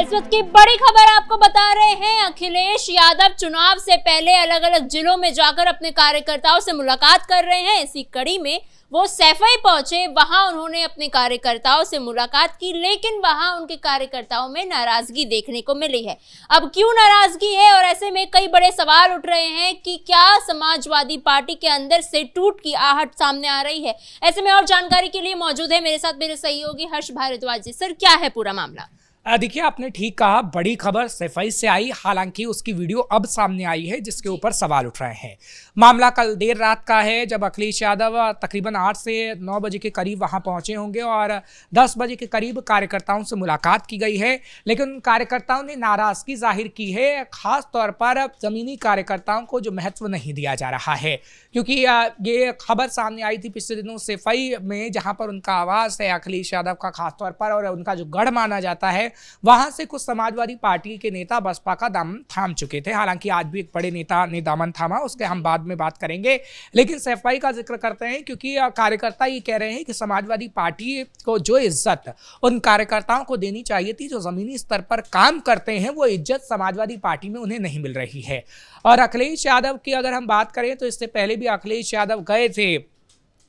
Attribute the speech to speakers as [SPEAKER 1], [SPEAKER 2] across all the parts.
[SPEAKER 1] इस वक्त की बड़ी खबर आपको बता रहे हैं। अखिलेश यादव चुनाव से पहले अलग अलग जिलों में जाकर अपने कार्यकर्ताओं से मुलाकात कर रहे हैं। इसी कड़ी में वो सैफई पहुंचे, वहां उन्होंने अपने कार्यकर्ताओं से मुलाकात की, लेकिन वहां उनके कार्यकर्ताओं में नाराजगी देखने को मिली है। अब क्यों नाराजगी है और ऐसे में कई बड़े सवाल उठ रहे हैं कि क्या समाजवादी पार्टी के अंदर से टूट की आहट सामने आ रही है। ऐसे में और जानकारी के लिए मौजूद है मेरे साथ मेरे सहयोगी हर्ष भारद्वाज जी। सर, क्या है पूरा मामला?
[SPEAKER 2] देखिए, आपने ठीक कहा, बड़ी खबर सैफई से आई। हालांकि उसकी वीडियो अब सामने आई है जिसके ऊपर सवाल उठ रहे हैं। मामला कल देर रात का है, जब अखिलेश यादव तकरीबन 8 से 9 बजे के करीब वहां पहुंचे होंगे और 10 बजे के करीब कार्यकर्ताओं से मुलाकात की गई है। लेकिन कार्यकर्ताओं ने नाराजगी जाहिर की है, खास तौर पर जमीनी कार्यकर्ताओं को जो महत्व नहीं दिया जा रहा है। क्योंकि ये खबर सामने आई थी पिछले दिनों सैफई में, जहां पर उनका आवास है अखिलेश यादव का खास तौर पर, और उनका जो गढ़ माना जाता है, वहां से कुछ समाजवादी पार्टी के नेता बसपा का दामन थाम चुके थे। हालांकि आज भी एक बड़े नेता ने दामन थामा, उसके हम बाद में बात करेंगे। लेकिन सैफई का जिक्र करते हैं क्योंकि कार्यकर्ता ये कह रहे हैं कि समाजवादी पार्टी को जो इज्जत उन कार्यकर्ताओं को देनी चाहिए थी, जो जमीनी स्तर पर काम करते हैं, वो इज्जत समाजवादी पार्टी में उन्हें नहीं मिल रही है। और अखिलेश यादव की अगर हम बात करें तो इससे पहले भी अखिलेश यादव गए थे,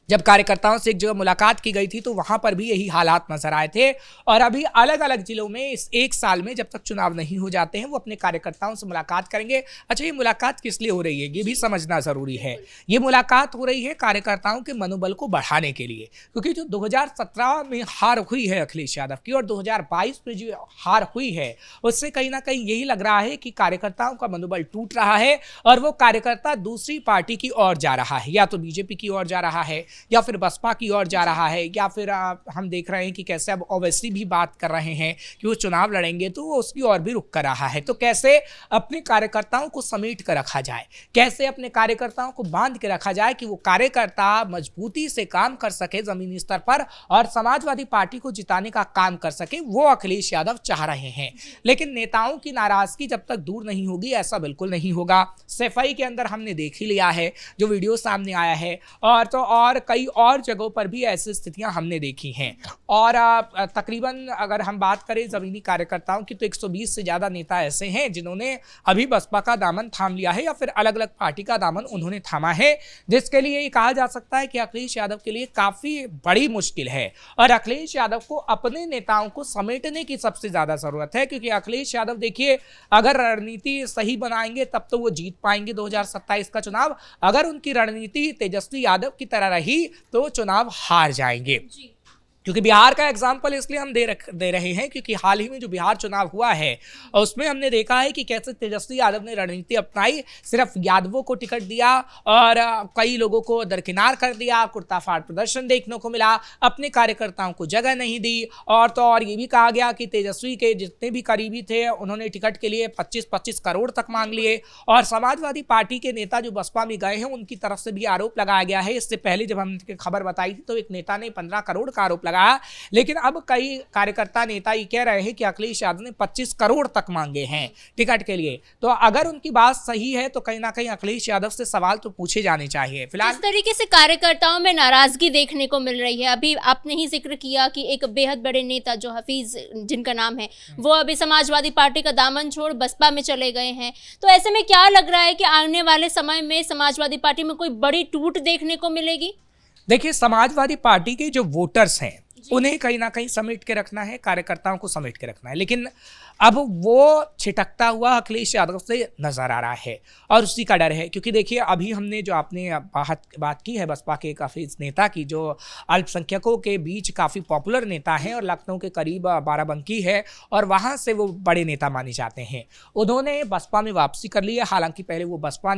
[SPEAKER 2] जब कार्यकर्ताओं से एक जगह मुलाकात की गई थी तो वहां पर भी यही हालात नजर आए थे। और अभी अलग अलग जिलों में इस एक साल में जब तक चुनाव नहीं हो जाते हैं, वो अपने कार्यकर्ताओं से मुलाकात करेंगे। अच्छा, ये मुलाकात किस लिए हो रही है ये भी समझना जरूरी है। ये मुलाकात हो रही है कार्यकर्ताओं के मनोबल को बढ़ाने के लिए, क्योंकि जो 2017 में हार हुई है अखिलेश यादव की और 2022 में जो हार हुई है, उससे कहीं ना कहीं यही लग रहा है कि कार्यकर्ताओं का मनोबल टूट रहा है और वो कार्यकर्ता दूसरी पार्टी की ओर जा रहा है, या तो बीजेपी की ओर जा रहा है या फिर बसपा की ओर जा रहा है, या फिर हम देख रहे हैं कि कैसे अब ओवैसी भी बात कर रहे हैं कि वो चुनाव लड़ेंगे तो वो उसकी ओर भी रुक कर रहा है। तो कैसे अपने कार्यकर्ताओं को समेट कर रखा जाए, कैसे अपने कार्यकर्ताओं को बांध के रखा जाए कि वो कार्यकर्ता मजबूती से काम कर सके जमीनी स्तर पर और समाजवादी पार्टी को जिताने का काम कर सके, वो अखिलेश यादव चाह रहे हैं। लेकिन नेताओं की नाराजगी जब तक दूर नहीं होगी, ऐसा बिल्कुल नहीं होगा। सैफई के अंदर हमने देख ही लिया है जो वीडियो सामने आया है, और कई और जगहों पर भी ऐसी स्थितियां हमने देखी हैं। और तकरीबन अगर हम बात करें जमीनी कार्यकर्ताओं की, तो 120 से ज़्यादा नेता ऐसे हैं जिन्होंने अभी बसपा का दामन थाम लिया है या फिर अलग अलग पार्टी का दामन उन्होंने थामा है, जिसके लिए ये कहा जा सकता है कि अखिलेश यादव के लिए काफ़ी बड़ी मुश्किल है। और अखिलेश यादव को अपने नेताओं को समेटने की सबसे ज़्यादा ज़रूरत है, क्योंकि अखिलेश यादव देखिए, अगर रणनीति सही बनाएंगे तब तो वो जीत पाएंगे 2027 का चुनाव। अगर उनकी रणनीति तेजस्वी यादव की तरह रही तो चुनाव हार जाएंगे। क्योंकि बिहार का एग्जाम्पल इसलिए हम दे रहे हैं क्योंकि हाल ही में जो बिहार चुनाव हुआ है उसमें हमने देखा है कि कैसे तेजस्वी यादव ने रणनीति अपनाई, सिर्फ यादवों को टिकट दिया और कई लोगों को दरकिनार कर दिया, कुर्ता फाड़ प्रदर्शन देखने को मिला, अपने कार्यकर्ताओं को जगह नहीं दी। और तो और ये भी कहा गया कि तेजस्वी के जितने भी करीबी थे उन्होंने टिकट के लिए 25-25 करोड़ तक मांग लिए। और समाजवादी पार्टी के नेता जो बसपा में गए हैं उनकी तरफ से भी आरोप लगाया गया है। इससे पहले जब हमने खबर बताई थी तो एक नेता ने 15 करोड़ का आरोप लगाया, लेकिन अब कई कार्यकर्ता नेता ये कह रहे हैं कि अखिलेश यादव ने 25 करोड़ तक मांगे हैं टिकट के लिए। तो अगर उनकी बात सही है तो कहीं ना कहीं अखिलेश यादव से सवाल तो पूछे जाने चाहिए। फिलहाल
[SPEAKER 1] इस तरीके से कार्यकर्ताओं में नाराजगी देखने को मिल रही है। अभी आपने ही जिक्र किया कि एक बेहद बड़े नेता जो हफीज जिनका नाम है, वो अभी समाजवादी पार्टी का दामन छोड़ बसपा में चले गए हैं। तो ऐसे में क्या लग रहा है कि आने वाले समय में समाजवादी पार्टी में कोई बड़ी टूट देखने को मिलेगी?
[SPEAKER 2] देखिए, समाजवादी पार्टी के जो वोटर्स हैं उन्हें कहीं ना कहीं समेट के रखना है, कार्यकर्ताओं को समेट के रखना है, लेकिन अब वो छिटकता हुआ अखिलेश यादव से नजर आ रहा है और उसी का डर है। क्योंकि देखिए, अभी हमने जो आपने बात की है बसपा के काफ़ी नेता की, जो अल्पसंख्यकों के बीच काफ़ी पॉपुलर नेता हैं और लखनऊ के करीब बाराबंकी है और वहाँ से वो बड़े नेता माने जाते हैं, उन्होंने बसपा में वापसी कर ली है। हालांकि पहले वो बसपा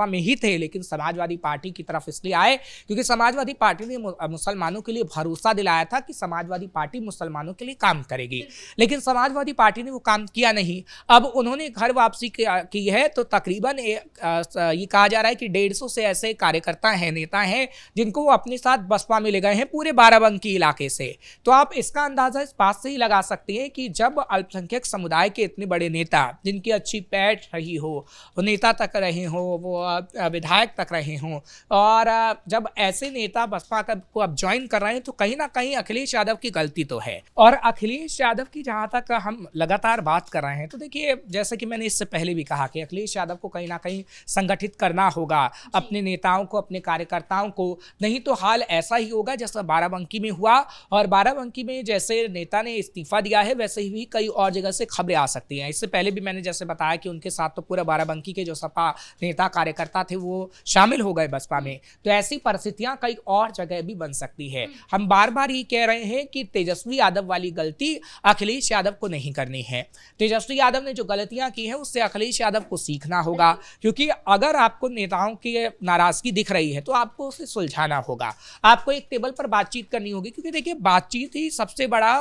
[SPEAKER 2] में ही थे, लेकिन समाजवादी पार्टी की तरफ इसलिए आए क्योंकि समाजवादी पार्टी ने मुसलमानों के लिए भरोसा दिलाया था कि समाजवादी पार्टी मुसलमानों के लिए काम करेगी, लेकिन समाजवादी पार्टी ने वो काम किया नहीं। अब उन्होंने घर वापसी की है, तो तकरीबन ये कहा जा रहा है कि 150 से ऐसे कार्यकर्ता हैं, नेता हैं, जिनको वो अपने साथ बसपा में ले गए हैं पूरे बाराबंकी इलाके से। तो आप इसका अंदाजा इस बात से ही लगा सकते हैं कि जब अल्पसंख्यक समुदाय के इतने बड़े नेता, जिनकी अच्छी पैठ रही हो, वो नेता तक रहे हो, वो विधायक तक रहे हों, और जब ऐसे नेता बसपा को अब ज्वाइन कर रहे हैं, तो कहीं ना कहीं अखिलेश यादव की गलती तो है। और अखिलेश यादव की जहां तक हम लगातार बात कर रहे हैं तो देखिए, जैसे कि मैंने इससे पहले भी कहा कि अखिलेश यादव को कहीं ना कहीं संगठित करना होगा अपने नेताओं को, अपने कार्यकर्ताओं को, नहीं तो हाल ऐसा ही होगा जैसा बाराबंकी में हुआ। और बाराबंकी में जैसे नेता ने इस्तीफा दिया है वैसे ही कई और जगह से खबरें आ सकती हैं। इससे पहले भी मैंने जैसे बताया कि उनके साथ तो पूरा बाराबंकी के जो सपा नेता कार्यकर्ता थे वो शामिल हो गए बसपा में। तो ऐसी परिस्थितियां कई और जगह भी बन सकती है। हम बार बार ये कह रहे हैं कि तेजस्वी यादव वाली गलती अखिलेश यादव को नहीं करनी है। तेजस्वी यादव ने जो गलतियां की हैं उससे अखिलेश यादव को सीखना होगा, क्योंकि अगर आपको नेताओं की नाराजगी दिख रही है तो आपको उसे सुलझाना होगा, आपको एक टेबल पर बातचीत करनी होगी। क्योंकि देखिए, बातचीत ही सबसे बड़ा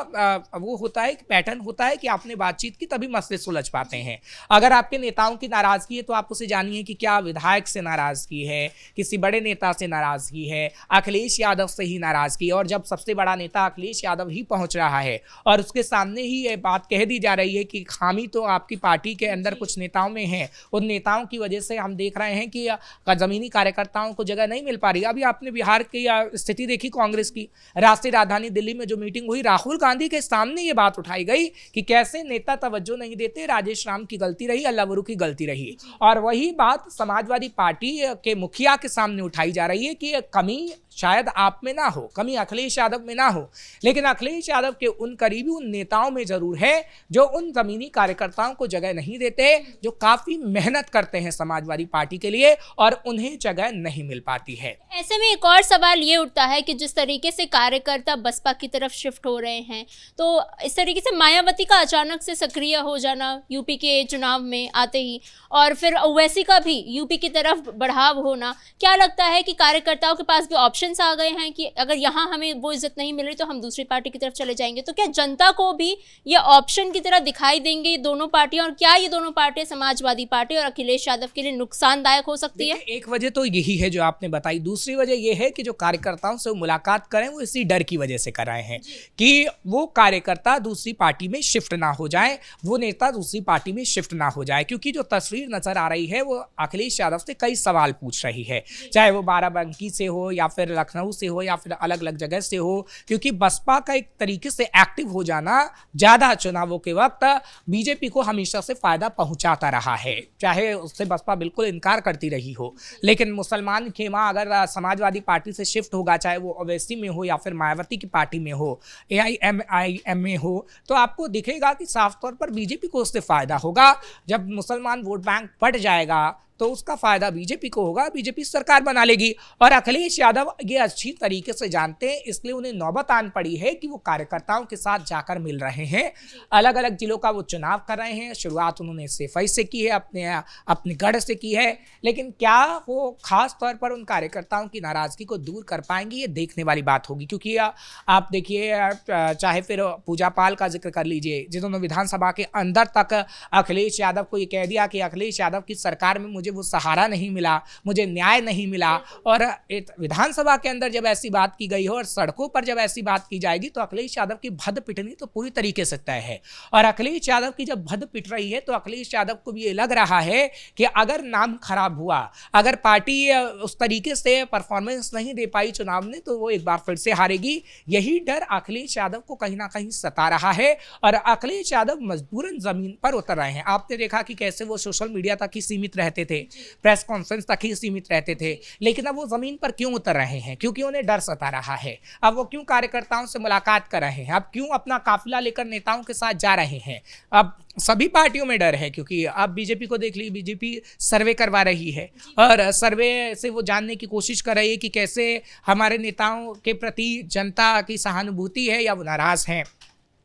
[SPEAKER 2] वो होता है, पैटर्न होता है कि आपने बातचीत की तभी मसले सुलझ पाते हैं। अगर आपके नेताओं की नाराजगी है तो आप उसे जानिए कि क्या विधायक से नाराजगी है, किसी बड़े नेता से नाराजगी है, अखिलेश यादव से ही नाराजगी। और जब सबसे बड़ा नेता अखिलेश यादव ही पहुंच रहा है और उसके सामने ही ये बात कह दी जा रही है कि खामी तो आपकी पार्टी के अंदर कुछ नेताओं में है, उन नेताओं की वजह से हम देख रहे हैं कि जमीनी कार्यकर्ताओं को जगह नहीं मिल पा रही। अभी आपने बिहार की स्थिति देखी, कांग्रेस की राष्ट्रीय राजधानी दिल्ली में जो मीटिंग हुई, राहुल गांधी के सामने ये बात उठाई गई कि कैसे नेता तवज्जो नहीं देते, राजेश राम की गलती रही, अल्लावरू की गलती रही। और वही बात समाजवादी पार्टी के मुखिया के सामने उठाई जा रही है कि कमी शायद आप में ना हो, कमी अखिलेश यादव में ना हो, लेकिन अखिलेश यादव के उन करीबी, उन नेताओं में जरूर है जो उन जमीनी कार्यकर्ताओं को जगह नहीं देते, जो काफी मेहनत करते हैं समाजवादी पार्टी के लिए और उन्हें जगह नहीं मिल पाती है।
[SPEAKER 1] ऐसे में एक और सवाल ये उठता है कि जिस तरीके से कार्यकर्ता बसपा की तरफ शिफ्ट हो रहे हैं, तो इस तरीके से मायावती का अचानक से सक्रिय हो जाना यूपी के चुनाव में आते ही, और फिर ओवैसी का भी यूपी की तरफ बढ़ाव होना, क्या लगता है कि कार्यकर्ताओं के पास भी ऑप्शन आ गए हैं कि अगर यहाँ हमें वो इज्जत नहीं मिल रही तो हम दूसरी पार्टी की तरफ चले जाएंगे? तो क्या जनता को भी ये ऑप्शन की तरह दिखाई देंगे ये दोनों पार्टियां, और क्या ये दोनों पार्टियां समाजवादी पार्टी और अखिलेश यादव के लिए नुकसानदायक हो सकती है?
[SPEAKER 2] एक वजह तो यही है जो आपने बताई, दूसरी वजह यह है कि जो कार्यकर्ताओं से मुलाकात करें वो इसी डर की वजह से कर रहे हैं कि वो कार्यकर्ता दूसरी पार्टी में शिफ्ट ना हो जाए, वो नेता दूसरी पार्टी में शिफ्ट ना हो जाए। क्योंकि जो तस्वीर नजर आ रही है वो अखिलेश यादव से कई सवाल पूछ रही है, चाहे वो बाराबंकी से हो या फिर लखनऊ से हो या फिर अलग अलग जगह से हो। क्योंकि बसपा का एक तरीके से एक्टिव हो जाना ज्यादा चुनावों के वक्त बीजेपी को हमेशा से फायदा पहुंचाता रहा है, चाहे उससे बसपा बिल्कुल इनकार करती रही हो। लेकिन मुसलमान खेमा अगर समाजवादी पार्टी से शिफ्ट होगा, चाहे वो ओवैसी में हो या फिर मायावती की पार्टी में हो, AIMIM में हो, तो आपको दिखेगा कि साफ तौर पर बीजेपी को उससे फायदा होगा। जब मुसलमान वोट बैंक बढ़ जाएगा तो उसका फायदा बीजेपी को होगा, बीजेपी सरकार बना लेगी। और अखिलेश यादव ये अच्छी तरीके से जानते हैं, इसलिए उन्हें नौबत आन पड़ी है कि वो कार्यकर्ताओं के साथ जाकर मिल रहे हैं, अलग अलग जिलों का वो चुनाव कर रहे हैं। शुरुआत उन्होंने सैफई से की है, अपने गढ़ से की है, लेकिन क्या वो खास तौर पर उन कार्यकर्ताओं की नाराजगी को दूर कर पाएंगे, ये देखने वाली बात होगी। क्योंकि आप देखिए, चाहे फिर पूजा पाल का जिक्र कर लीजिए, जिन्होंने विधानसभा के अंदर तक अखिलेश यादव को ये कह दिया कि अखिलेश यादव की सरकार में मुझे वो सहारा नहीं मिला, मुझे न्याय नहीं मिला। और विधानसभा के अंदर जब ऐसी बात की गई हो और सड़कों पर जब ऐसी बात की जाएगी तो अखिलेश यादव की भद्द पिटनी तो पूरी तरीके से तय है। और अखिलेश यादव की जब भद्द पिट रही है तो अखिलेश यादव को भी ये लग रहा है कि अगर नाम खराब हुआ, अगर पार्टी उस तरीके से परफॉर्मेंस नहीं दे पाई चुनाव में, तो वो एक बार फिर से हारेगी। यही डर अखिलेश यादव को कहीं ना कहीं सता रहा है और अखिलेश यादव मजबूरन जमीन पर उतर रहे हैं। आपने देखा कि कैसे वो सोशल मीडिया तक ही सीमित रहते थे, प्रेस कॉन्फ्रेंस तक ही सीमित रहते थे, लेकिन अब वो जमीन पर क्यों उतर रहे हैं? क्योंकि उन्हें डर सता रहा है। अब वो क्यों कार्यकर्ताओं से मुलाकात कर रहे हैं, अब क्यों अपना काफिला लेकर नेताओं के साथ जा रहे हैं? अब सभी पार्टियों में डर है, क्योंकि अब बीजेपी को देख ली, बीजेपी सर्वे करवा रही है और सर्वे से वो जानने की कोशिश कर रही है कि कैसे हमारे नेताओं के प्रति जनता की सहानुभूति है या वो नाराज हैं।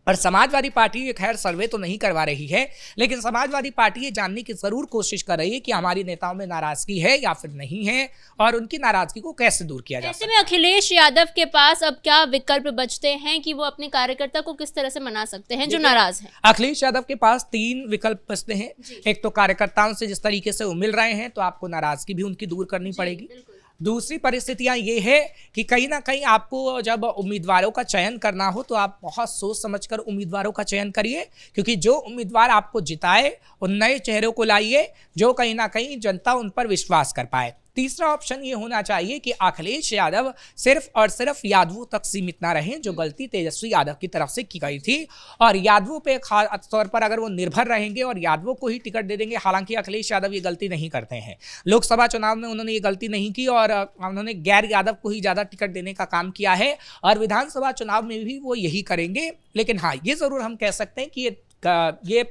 [SPEAKER 2] और समाजवादी पार्टी खैर सर्वे तो नहीं करवा रही है, लेकिन समाजवादी पार्टी ये जानने की जरूर कोशिश कर रही है कि हमारी नेताओं में नाराजगी है या फिर नहीं है और उनकी नाराजगी को कैसे दूर किया जा सकता है।
[SPEAKER 1] ऐसे में अखिलेश यादव के पास अब क्या विकल्प बचते हैं कि वो अपने कार्यकर्ता को किस तरह से मना सकते हैं जो नाराज हैं?
[SPEAKER 2] अखिलेश यादव के पास 3 विकल्प बचते हैं। एक तो कार्यकर्ताओं से जिस तरीके से वो मिल रहे हैं तो आपको नाराजगी भी उनकी दूर करनी पड़ेगी। दूसरी परिस्थितियां ये है कि कहीं ना कहीं आपको जब उम्मीदवारों का चयन करना हो तो आप बहुत सोच समझकर उम्मीदवारों का चयन करिए, क्योंकि जो उम्मीदवार आपको जिताए उन नए चेहरों को लाइए जो कहीं ना कहीं जनता उन पर विश्वास कर पाए। तीसरा ऑप्शन ये होना चाहिए कि अखिलेश यादव सिर्फ और सिर्फ यादवों तक सीमित ना रहें, जो गलती तेजस्वी यादव की तरफ से की गई थी, और यादवों पे खास तौर पर अगर वो निर्भर रहेंगे और यादवों को ही टिकट दे देंगे। हालांकि अखिलेश यादव ये गलती नहीं करते हैं, लोकसभा चुनाव में उन्होंने ये गलती नहीं की और उन्होंने गैर यादव को ही ज्यादा टिकट देने का काम किया है, और विधानसभा चुनाव में भी वो यही करेंगे। लेकिन हाँ, ये जरूर हम कह सकते हैं कि ये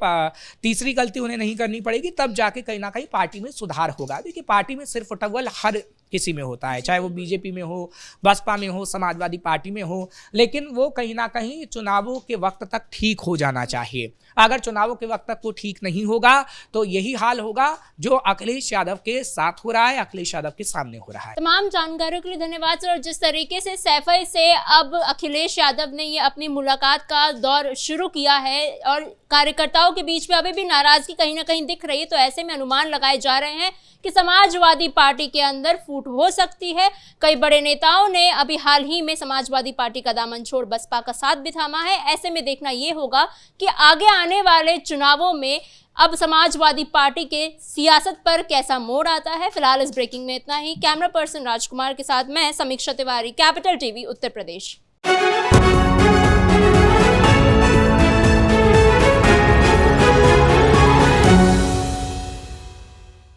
[SPEAKER 2] तीसरी गलती उन्हें नहीं करनी पड़ेगी, तब जाके कहीं ना कहीं पार्टी में सुधार होगा। देखिए, पार्टी में सिर्फ टवल हर किसी में होता है, चाहे वो बीजेपी में हो, बसपा में हो, समाजवादी पार्टी में हो, लेकिन वो कहीं ना कहीं चुनावों के वक्त तक ठीक हो जाना चाहिए। अगर चुनावों के वक्त तक वो ठीक नहीं होगा तो यही हाल होगा जो अखिलेश यादव के साथ हो रहा है, अखिलेश यादव के सामने हो रहा है।
[SPEAKER 1] तमाम जानकारियों के लिए धन्यवाद सर। और जिस तरीके से सैफई से अब अखिलेश यादव ने ये अपनी मुलाकात का दौर शुरू किया है और कार्यकर्ताओं के बीच में अभी भी नाराजगी कहीं ना कहीं दिख रही है, तो ऐसे में अनुमान लगाए जा रहे हैं कि समाजवादी पार्टी के अंदर फूट हो सकती है। कई बड़े नेताओं ने अभी हाल ही में समाजवादी पार्टी का दामन छोड़ बसपा का साथ भी थामा है। ऐसे में देखना ये होगा कि आगे आने वाले चुनावों में अब समाजवादी पार्टी के सियासत पर कैसा मोड़ आता है। फिलहाल इस ब्रेकिंग में इतना ही। कैमरा पर्सन राजकुमार के साथ मैं समीक्षा तिवारी, कैपिटल टीवी उत्तर प्रदेश।